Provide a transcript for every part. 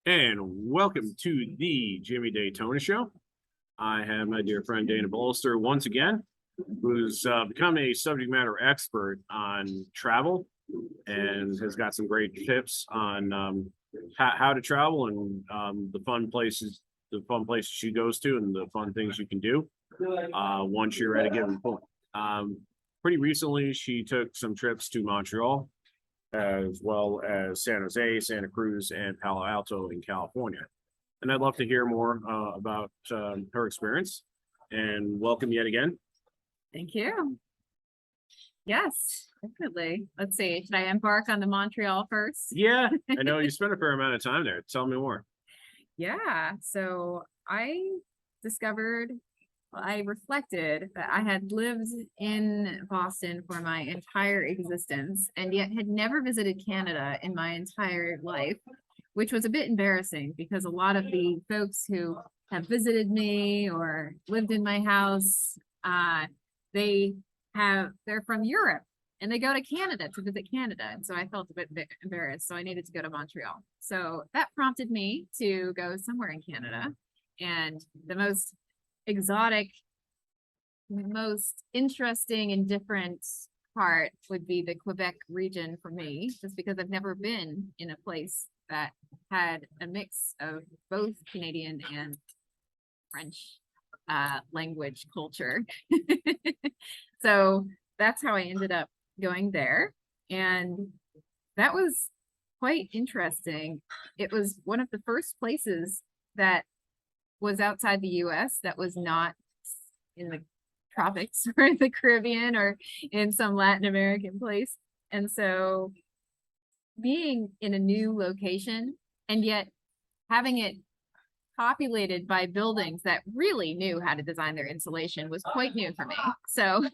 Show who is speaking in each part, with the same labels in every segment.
Speaker 1: And welcome to the Jimmy Daytona Show. I have my dear friend Dana Bullister once again, who's become a subject matter expert on travel and has got some great tips on how to travel and the fun places she goes to, and the fun things you can do once you're at a given point. Pretty recently, she took some trips to Montreal, as well as San Jose, Santa Cruz, and Palo Alto in California. And I'd love to hear more about her experience. And welcome yet again.
Speaker 2: Thank you. Yes, definitely. Let's see. Should I embark on the Montreal first?
Speaker 1: Yeah, I know you spent a fair amount of time there. Tell me more.
Speaker 2: Yeah. So I reflected that I had lived in Boston for my entire existence and yet had never visited Canada in my entire life, which was a bit embarrassing because a lot of the folks who have visited me or lived in my house, they're from Europe and they go to Canada to visit Canada. And so I felt a bit embarrassed. So I needed to go to Montreal. So that prompted me to go somewhere in Canada. And the most exotic, most interesting and different part would be the Quebec region for me, just because I've never been in a place that had a mix of both Canadian and French language culture. So that's how I ended up going there. And that was quite interesting. It was one of the first places that was outside the US that was not in the tropics or the Caribbean or in some Latin American place. And so being in a new location and yet having it populated by buildings that really knew how to design their insulation was quite new for me. So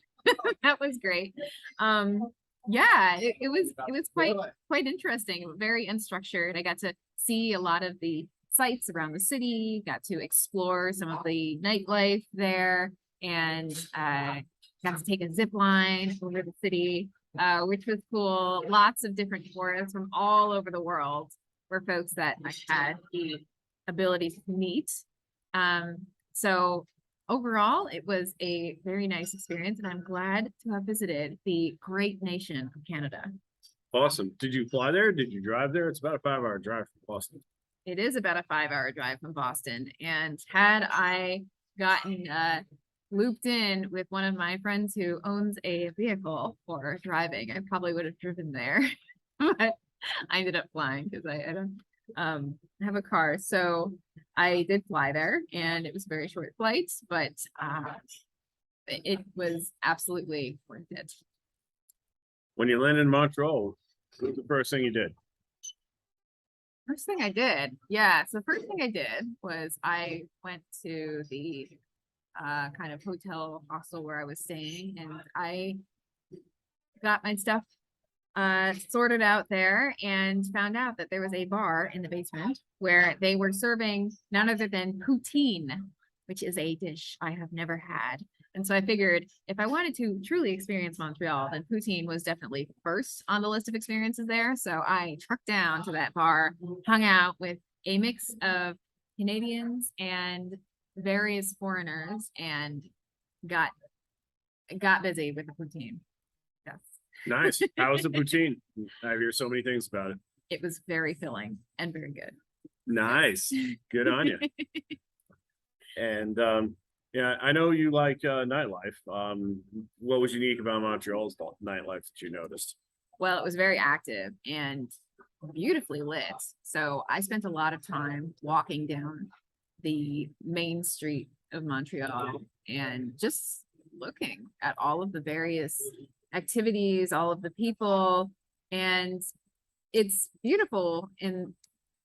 Speaker 2: that was great. Yeah, it was quite interesting, very unstructured. I got to see a lot of the sites around the city, got to explore some of the nightlife there, and got to take a zip line over the city, which was cool. Lots of different tourists from all over the world were folks that I had the ability to meet. So overall, it was a very nice experience, and I'm glad to have visited the great nation of Canada.
Speaker 1: Awesome. Did you fly there? Did you drive there? It's about a 5-hour drive from Boston.
Speaker 2: It is about a 5-hour drive from Boston. And had I gotten looped in with one of my friends who owns a vehicle for driving, I probably would have driven there. But I ended up flying because I don't have a car. So I did fly there, and it was a very short flight, but it was absolutely worth it.
Speaker 1: When you landed in Montreal, what was the first thing you did?
Speaker 2: First thing I did, yeah. So first thing I did was I went to the kind of hotel hostel where I was staying, and I got my stuff sorted out there and found out that there was a bar in the basement where they were serving none other than poutine, which is a dish I have never had. And so I figured if I wanted to truly experience Montreal, then poutine was definitely first on the list of experiences there. So I trucked down to that bar, hung out with a mix of Canadians and various foreigners, and got busy with the poutine. Yes.
Speaker 1: Nice. How was the poutine? I hear so many things about it.
Speaker 2: It was very filling and very good.
Speaker 1: Nice. Good on you. And yeah, I know you like nightlife. What was unique about Montreal's nightlife that you noticed?
Speaker 2: Well, it was very active and beautifully lit. So I spent a lot of time walking down the main street of Montreal and just looking at all of the various activities, all of the people, and it's beautiful in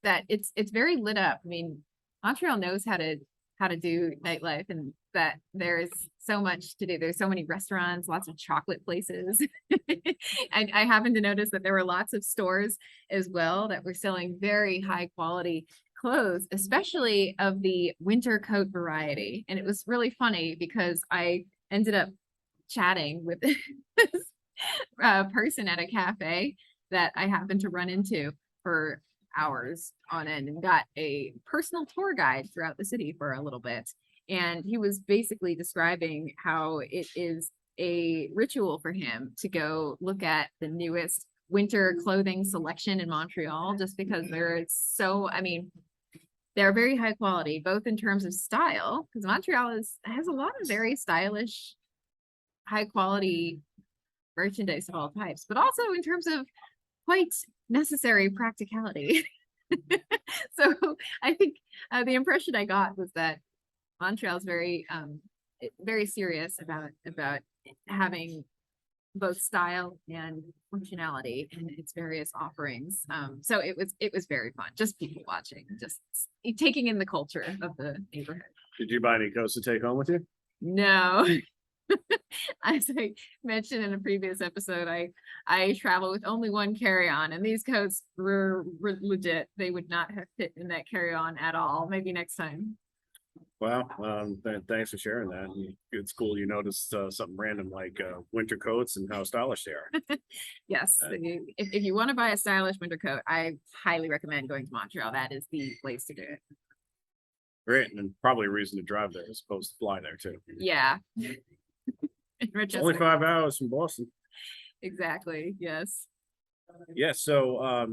Speaker 2: that it's very lit up. I mean, Montreal knows how to do nightlife, and that there is so much to do. There's so many restaurants, lots of chocolate places. I happened to notice that there were lots of stores as well that were selling very high quality clothes, especially of the winter coat variety. And it was really funny because I ended up chatting with this person at a cafe that I happened to run into for hours on end and got a personal tour guide throughout the city for a little bit. And he was basically describing how it is a ritual for him to go look at the newest winter clothing selection in Montreal, just because I mean, they're very high quality, both in terms of style, because Montreal has a lot of very stylish, high quality merchandise of all types, but also in terms of quite necessary practicality. So I think the impression I got was that Montreal's very serious about having both style and functionality in its various offerings. So it was very fun, just people watching, just taking in the culture of the neighborhood.
Speaker 1: Did you buy any coats to take home with you?
Speaker 2: No. As I mentioned in a previous episode, I travel with only one carry-on, and these coats were legit. They would not have fit in that carry-on at all. Maybe next time.
Speaker 1: Well, thanks for sharing that. It's cool you noticed something random like winter coats and how stylish they are.
Speaker 2: Yes, if you want to buy a stylish winter coat, I highly recommend going to Montreal. That is the place to do it.
Speaker 1: Great, and probably a reason to drive there as opposed to fly there too.
Speaker 2: Yeah.
Speaker 1: It's only 5 hours from Boston.
Speaker 2: Exactly. Yes.
Speaker 1: Yeah. So,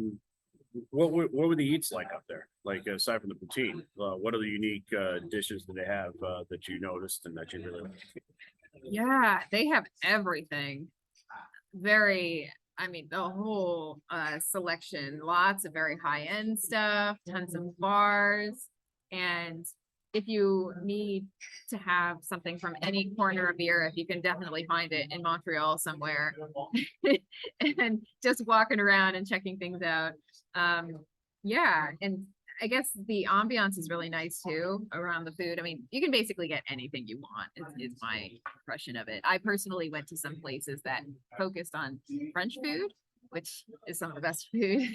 Speaker 1: what were the eats like up there? Like aside from the poutine, what are the unique dishes that they have that you noticed and that you really like?
Speaker 2: Yeah, they have everything. I mean, the whole selection, lots of very high-end stuff, tons of bars. And if you need to have something from any corner of the earth, you can definitely find it in Montreal somewhere. And just walking around and checking things out. Yeah, and I guess the ambiance is really nice too around the food. I mean, you can basically get anything you want, is my impression of it. I personally went to some places that focused on French food, which is some of the best food.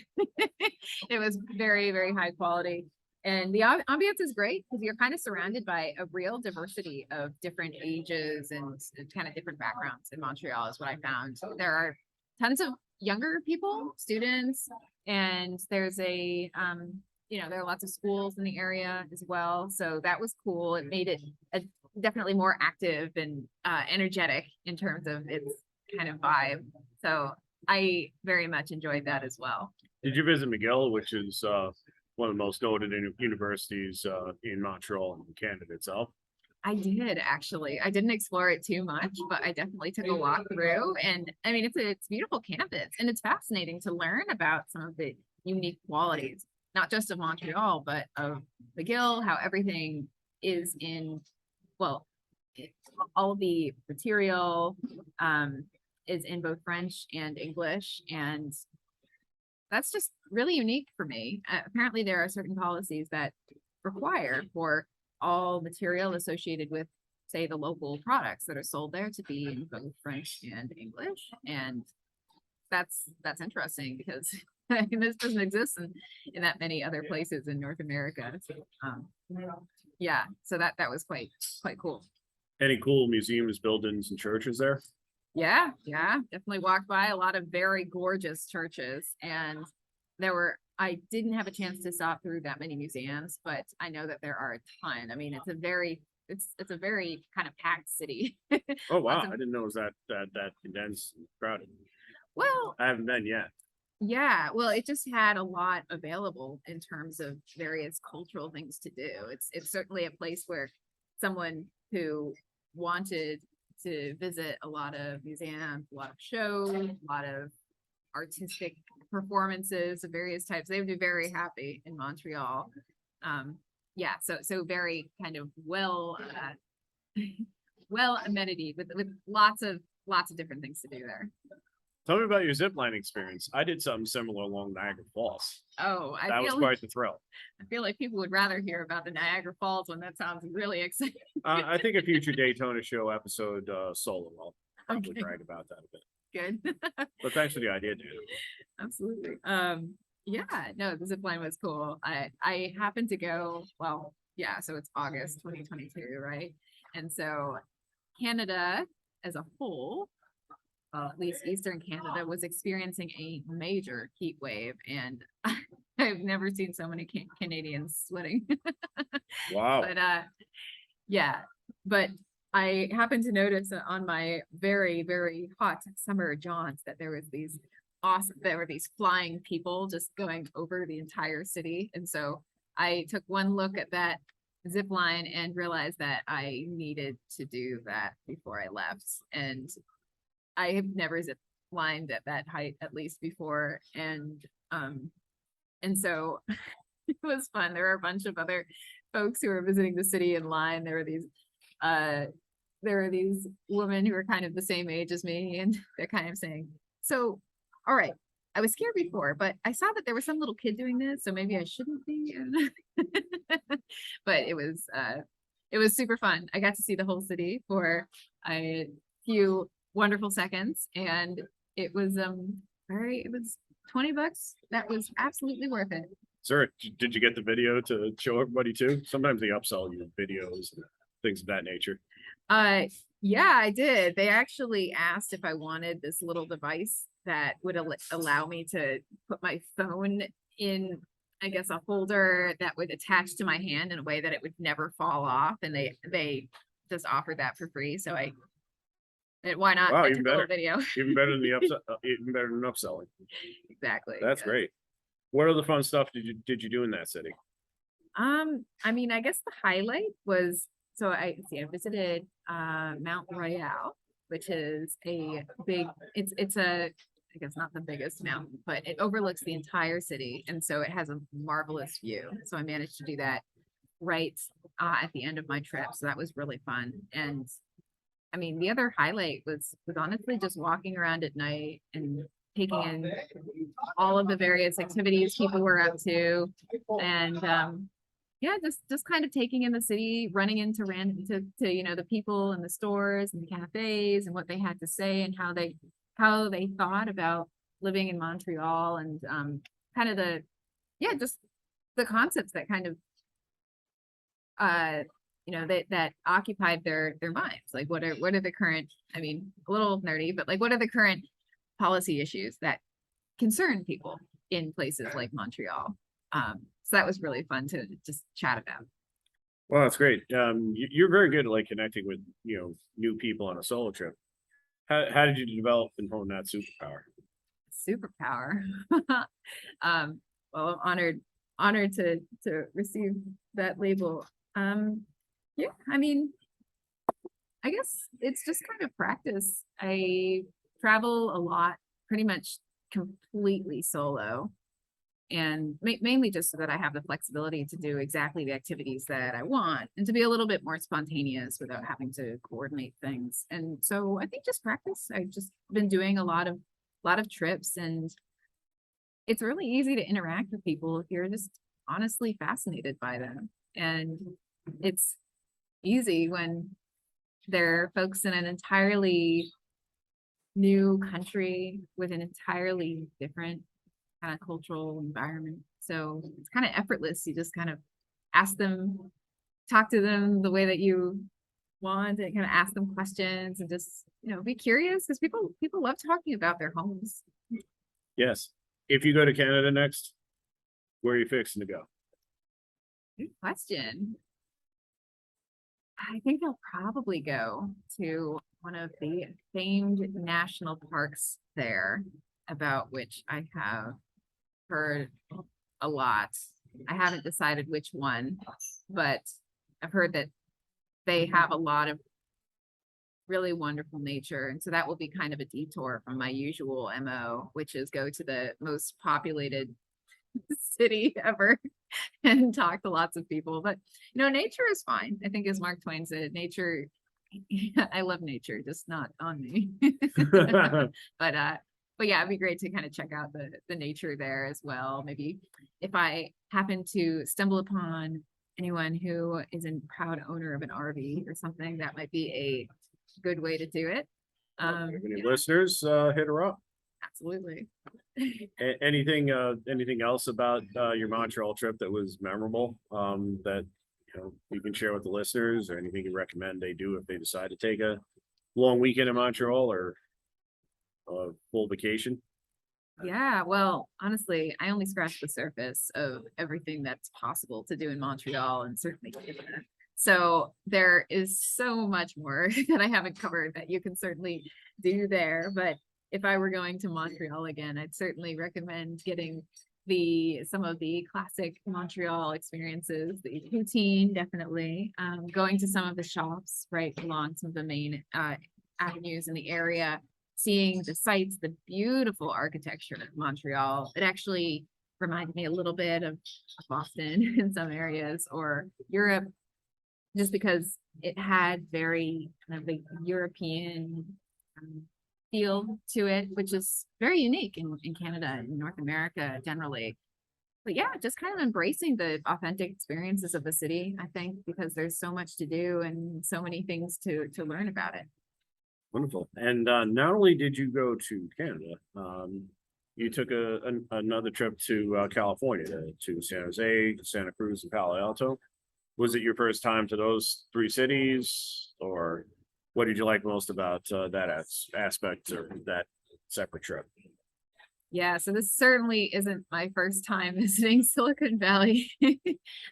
Speaker 2: It was very, very high quality. And the ambiance is great because you're kind of surrounded by a real diversity of different ages and kind of different backgrounds in Montreal is what I found. There are tons of younger people, students, and there's there are lots of schools in the area as well. So that was cool. It made it definitely more active and energetic in terms of its kind of vibe. So I very much enjoyed that as well.
Speaker 1: Did you visit McGill, which is one of the most noted universities in Montreal and Canada itself?
Speaker 2: I did actually. I didn't explore it too much, but I definitely took a walk through. And I mean, it's a beautiful campus, and it's fascinating to learn about some of the unique qualities, not just of Montreal, but of McGill, how everything is all the material is in both French and English, and that's just really unique for me. Apparently, there are certain policies that require for all material associated with, say, the local products that are sold there to be in both French and English. And that's interesting because this doesn't exist in that many other places in North America. Yeah, so that was quite cool.
Speaker 1: Any cool museums, buildings, and churches there?
Speaker 2: Yeah, definitely walked by a lot of very gorgeous churches, and I didn't have a chance to stop through that many museums, but I know that there are a ton. I mean, it's a very kind of packed city.
Speaker 1: Oh wow, I didn't know it was that condensed and crowded.
Speaker 2: Well,
Speaker 1: I haven't been yet.
Speaker 2: Yeah, well, it just had a lot available in terms of various cultural things to do. It's certainly a place where someone who wanted to visit a lot of museums, a lot of shows, a lot of artistic performances of various types, they would be very happy in Montreal. Yeah, so very kind of well amenityed with lots of different things to do there.
Speaker 1: Tell me about your ziplining experience. I did something similar along Niagara Falls.
Speaker 2: Oh,
Speaker 1: that was quite the thrill.
Speaker 2: I feel like people would rather hear about the Niagara Falls when that sounds really exciting.
Speaker 1: I think a future Daytona Show episode solo, I'll probably brag about that a bit.
Speaker 2: Good.
Speaker 1: But thanks for the idea, dude.
Speaker 2: Absolutely. Yeah, no, the zipline was cool. I happened to go, well, yeah, so it's August 2022, right? And so Canada as a whole, at least Eastern Canada, was experiencing a major heat wave, and I've never seen so many Canadians sweating.
Speaker 1: Wow.
Speaker 2: But yeah, but I happened to notice on my very, very hot summer jaunts that there were these flying people just going over the entire city. And so I took one look at that zip line and realized that I needed to do that before I left. And I have never zip lined at that height, at least before. And so it was fun. There were a bunch of other folks who were visiting the city in line. There were these women who were kind of the same age as me, and they're kind of saying, so, all right, I was scared before, but I saw that there was some little kid doing this, so maybe I shouldn't be. But it was super fun. I got to see the whole city for a few wonderful seconds, and it was it was $20. That was absolutely worth it.
Speaker 1: Sir, did you get the video to show everybody too? Sometimes they upsell you videos and things of that nature.
Speaker 2: Yeah, I did. They actually asked if I wanted this little device that would allow me to put my phone in, I guess, a holder that would attach to my hand in a way that it would never fall off. And they just offered that for free. So why not?
Speaker 1: Wow,
Speaker 2: I
Speaker 1: even
Speaker 2: took a little
Speaker 1: better.
Speaker 2: video.
Speaker 1: Even better than the even better than upselling.
Speaker 2: Exactly.
Speaker 1: That's
Speaker 2: yes.
Speaker 1: great. What other fun stuff did you do in that city?
Speaker 2: I mean, I guess the highlight was, so I visited Mount Royal, which is it's I guess not the biggest mountain, but it overlooks the entire city. And so it has a marvelous view. So I managed to do that right at the end of my trip. So that was really fun. And I mean, the other highlight was honestly just walking around at night and taking in all of the various activities people were up to. And yeah, just kind of taking in the city, running into the people in the stores and the cafes and what they had to say and how they thought about living in Montreal, and kind of just the concepts that kind of that occupied their minds. Like what are the current, I mean, a little nerdy, but like what are the current policy issues that concern people in places like Montreal? So that was really fun to just chat about.
Speaker 1: Well, that's great. You're very good at like connecting with new people on a solo trip. How did you develop and hone that superpower?
Speaker 2: Superpower. Well, I'm honored to receive that label. Yeah, I mean, I guess it's just kind of practice. I travel a lot, pretty much completely solo, and mainly just so that I have the flexibility to do exactly the activities that I want and to be a little bit more spontaneous without having to coordinate things. And so I think just practice. I've just been doing a lot of trips, and it's really easy to interact with people if you're just honestly fascinated by them. And it's easy when they're folks in an entirely new country with an entirely different kind of cultural environment. So it's kind of effortless. You just kind of talk to them the way that you want, and kind of ask them questions and just, be curious, because people love talking about their homes.
Speaker 1: Yes. If you go to Canada next, where are you fixing to go?
Speaker 2: Good question. I think I'll probably go to one of the famed national parks there, about which I have heard a lot. I haven't decided which one, but I've heard that they have a lot of really wonderful nature. And so that will be kind of a detour from my usual MO, which is go to the most populated city ever and talk to lots of people. But nature is fine. I think, as Mark Twain said, nature, I love nature, just not on me. But yeah, it'd be great to kind of check out the nature there as well. Maybe if I happen to stumble upon anyone who is a proud owner of an RV or something, that might be a good way to do it.
Speaker 1: Any listeners, hit her up.
Speaker 2: Absolutely.
Speaker 1: Anything else about your Montreal trip that was memorable, that you can share with the listeners, or anything you recommend they do if they decide to take a long weekend in Montreal or a full vacation?
Speaker 2: Yeah, well, honestly, I only scratched the surface of everything that's possible to do in Montreal and certainly Canada. So there is so much more that I haven't covered that you can certainly do there. But if I were going to Montreal again, I'd certainly recommend getting some of the classic Montreal experiences, the poutine, definitely. Going to some of the shops right along some of the main avenues in the area, seeing the sights, the beautiful architecture of Montreal. It actually reminded me a little bit of Boston in some areas, or Europe, just because it had very kind of a European feel to it, which is very unique in Canada and North America generally. But yeah, just kind of embracing the authentic experiences of the city, I think, because there's so much to do and so many things to learn about it.
Speaker 1: Wonderful. And not only did you go to Canada, you took another trip to California to San Jose, Santa Cruz, and Palo Alto. Was it your first time to those three cities, or what did you like most about that aspect of that separate trip?
Speaker 2: Yeah, so this certainly isn't my first time visiting Silicon Valley.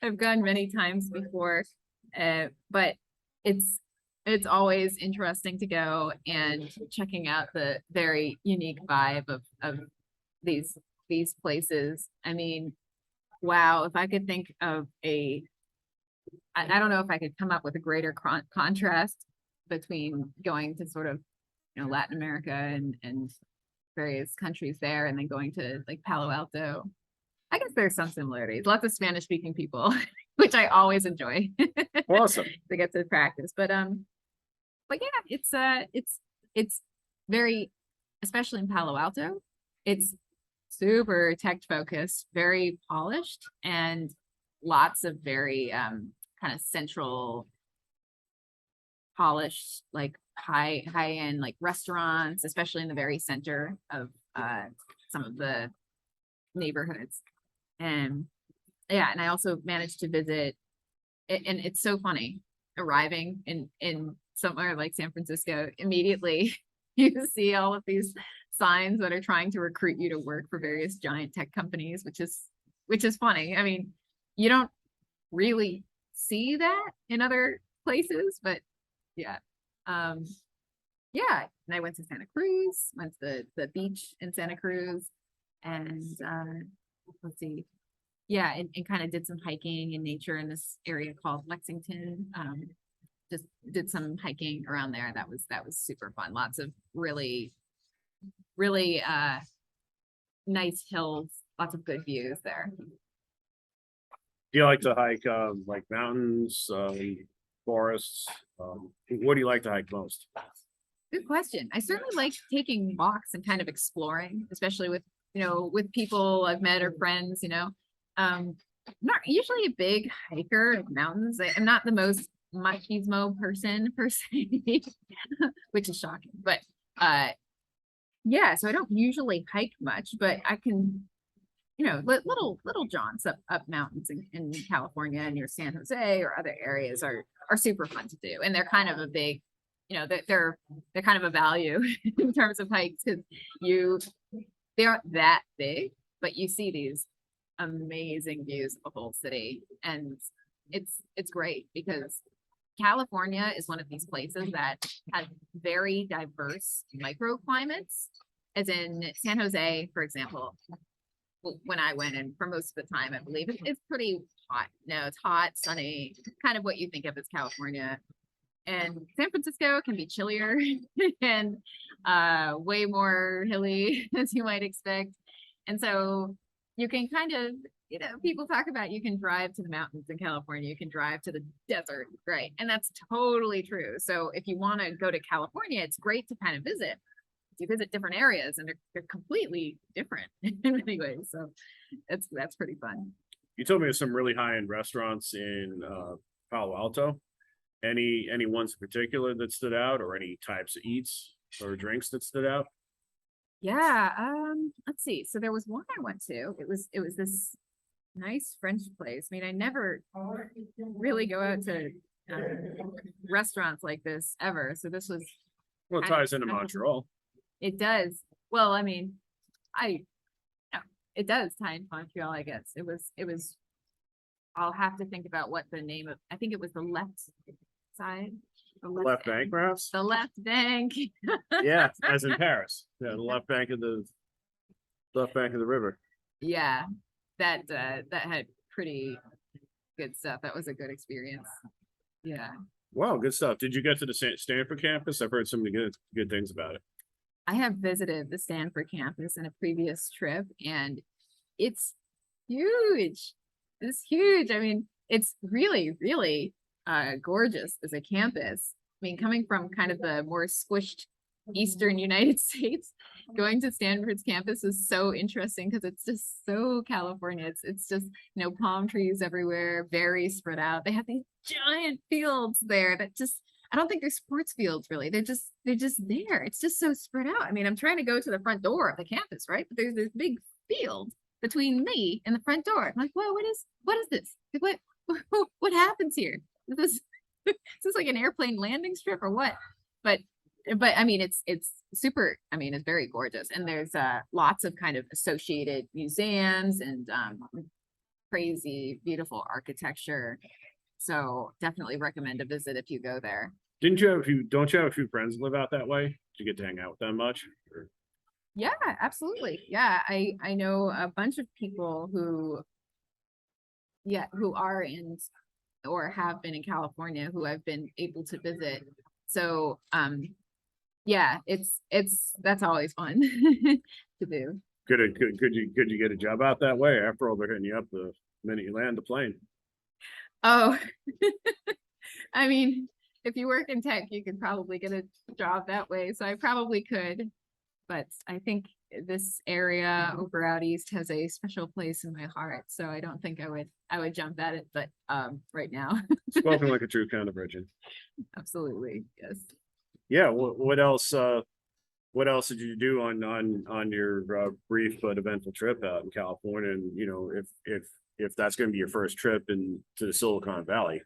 Speaker 2: I've gone many times before, but it's it's always interesting to go and checking out the very unique vibe of these these places. I mean, wow, if I could think of I don't know if I could come up with a greater contrast between going to sort of, Latin America and various countries there, and then going to like Palo Alto. I guess there's some similarities. Lots of Spanish speaking people, which I always enjoy
Speaker 1: Awesome.
Speaker 2: to get to practice. But yeah, it's very, especially in Palo Alto, it's super tech focused, very polished, and lots of very kind of central polished, like high end like restaurants, especially in the very center of some of the neighborhoods. And yeah, and I also managed to visit and it's so funny arriving in somewhere like San Francisco, immediately you see all of these signs that are trying to recruit you to work for various giant tech companies, which is funny. I mean, you don't really see that in other places, but yeah. Um, yeah, and I went to Santa Cruz, went to the beach in Santa Cruz, and let's see, yeah, and kind of did some hiking in nature in this area called Lexington. Just did some hiking around there. That was super fun. Lots of really nice hills, lots of good views there.
Speaker 1: Do you like to hike like mountains, forests? What do you like to hike most?
Speaker 2: Good question. I certainly like taking walks and kind of exploring, especially with people I've met or friends. I'm not usually a big hiker of mountains. I'm not the most machismo person per se, which is shocking. But yeah, so I don't usually hike much, but I can, little jaunts up mountains in California near San Jose or other areas are super fun to do, and they're kind of a big, they're kind of a value in terms of hikes because they aren't that big, but you see these amazing views of the whole city, and it's great because California is one of these places that has very diverse microclimates, as in San Jose, for example. When I went, and for most of the time, I believe it's pretty hot. No, it's hot, sunny, kind of what you think of as California. And San Francisco can be chillier and way more hilly, as you might expect. And so you can kind of, people talk about you can drive to the mountains in California, you can drive to the desert, right? And that's totally true. So if you want to go to California, it's great to kind of visit. You visit different areas, and they're completely different in many ways. So that's pretty fun.
Speaker 1: You told me of some really high-end restaurants in Palo Alto. Any ones in particular that stood out, or any types of eats or drinks that stood out?
Speaker 2: Yeah, let's see. So there was one I went to. It was this nice French place. I mean, I never really go out to restaurants like this ever. So this was
Speaker 1: Well, it
Speaker 2: kind of
Speaker 1: ties into
Speaker 2: special.
Speaker 1: Montreal.
Speaker 2: It does. Well, I mean, I it does tie into Montreal, I guess. It was, I'll have to think about what the name of, I think it was the left side. The
Speaker 1: Left bank,
Speaker 2: end.
Speaker 1: perhaps?
Speaker 2: The left bank.
Speaker 1: Yeah, as in Paris. Yeah, the left bank of the river.
Speaker 2: Yeah, that had pretty good stuff. That was a good experience. Yeah.
Speaker 1: Wow, good stuff. Did you get to the Stanford campus? I've heard so many good things about it.
Speaker 2: I have visited the Stanford campus in a previous trip, and it's huge. It's huge. I mean, it's really, really gorgeous as a campus. I mean, coming from kind of the more squished Eastern United States, going to Stanford's campus is so interesting because it's just so California. It's just, palm trees everywhere, very spread out. They have these giant fields there that just, I don't think they're sports fields really. They're just there. It's just so spread out. I mean, I'm trying to go to the front door of the campus, right? But there's this big field between me and the front door. I'm like, whoa, what is this? Like, what happens here? Is this like an airplane landing strip or what? But I mean, it's super, I mean, it's very gorgeous. And there's lots of kind of associated museums and crazy, beautiful architecture. So definitely recommend a visit if you go there.
Speaker 1: Don't you have a few friends that live out that way? Did you get to hang out with them much? Or?
Speaker 2: Yeah, absolutely. Yeah, I know a bunch of people who are in or have been in California who I've been able to visit. So yeah, that's always fun to do.
Speaker 1: Could you get a job out that way? After all, they're hitting you up the minute you land the plane.
Speaker 2: Oh, I mean, if you work in tech, you could probably get a job that way. So I probably could, but I think this area over out east has a special place in my heart. So I don't think I would jump at it, but right now.
Speaker 1: Spoken like a true kind of virgin.
Speaker 2: Absolutely, yes.
Speaker 1: Yeah. What else? What else did you do on your brief but eventful trip out in California? And if that's going to be your first trip into the Silicon Valley,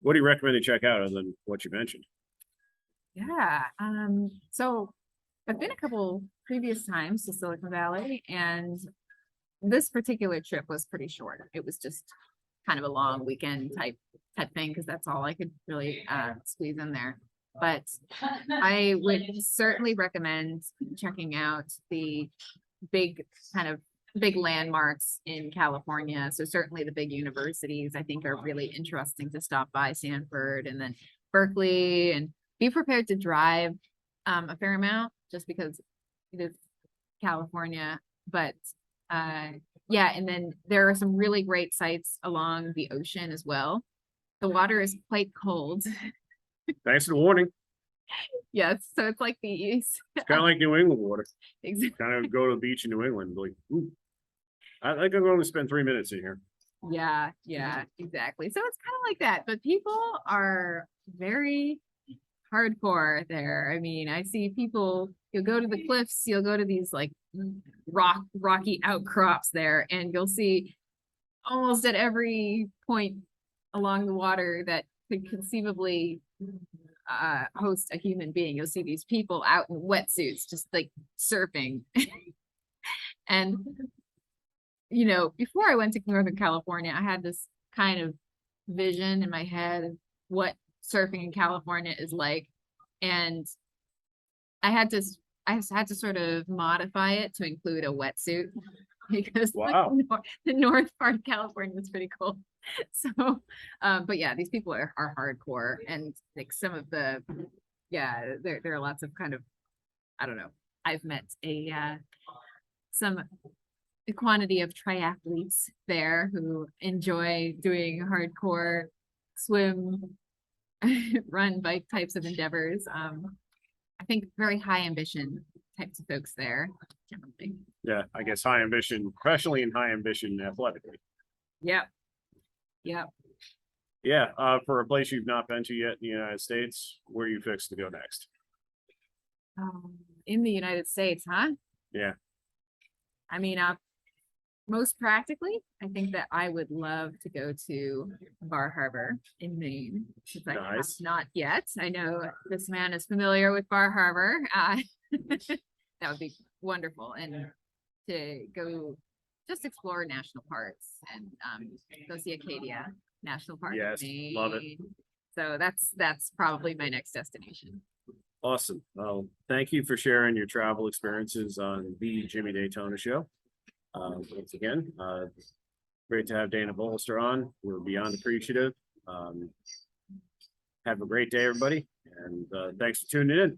Speaker 1: what do you recommend to check out other than what you mentioned?
Speaker 2: Yeah. So I've been a couple previous times to Silicon Valley, and this particular trip was pretty short. It was just kind of a long weekend type thing because that's all I could really squeeze in there. But I would certainly recommend checking out the big landmarks in California. So certainly the big universities I think are really interesting to stop by, Stanford and then Berkeley, and be prepared to drive a fair amount just because it is California. But yeah, and then there are some really great sites along the ocean as well. The water is quite cold.
Speaker 1: Thanks for the warning.
Speaker 2: Yes, so it's like the east.
Speaker 1: It's kind of like New England water.
Speaker 2: Exactly.
Speaker 1: Kind of go to the beach in New England, like, ooh, I think I'm going to spend 3 minutes in here.
Speaker 2: Yeah, exactly. So it's kind of like that, but people are very hardcore there. I mean, I see people, you'll go to the cliffs, you'll go to these like rocky outcrops there, and you'll see almost at every point along the water that could conceivably host a human being. You'll see these people out in wetsuits just like surfing. And before I went to Northern California, I had this kind of vision in my head of what surfing in California is like, and I had to sort of modify it to include a wetsuit because
Speaker 1: wow,
Speaker 2: the north part of California is pretty cold. So but yeah, these people are hardcore, and like some of the there are lots of kind of, I don't know, I've met some quantity of triathletes there who enjoy doing hardcore swim, run, bike types of endeavors. I think very high ambition types of folks there generally.
Speaker 1: Yeah, I guess high ambition professionally and high ambition athletically.
Speaker 2: Yep.
Speaker 1: Yeah, for a place you've not been to yet in the United States, where are you fixed to go next?
Speaker 2: In the United States, huh?
Speaker 1: Yeah.
Speaker 2: I mean, most practically, I think that I would love to go to Bar Harbor in Maine, because I have not yet. I know this man is familiar with Bar Harbor. That would be wonderful, and to go just explore national parks and go see Acadia National Park. in
Speaker 1: Yes, love it.
Speaker 2: Maine. So that's probably my next destination.
Speaker 1: Awesome. Well, thank you for sharing your travel experiences on the Jimmy Daytona Show. Once again, great to have Dana Bullister on. We're beyond appreciative. Have a great day, everybody, and thanks for tuning in.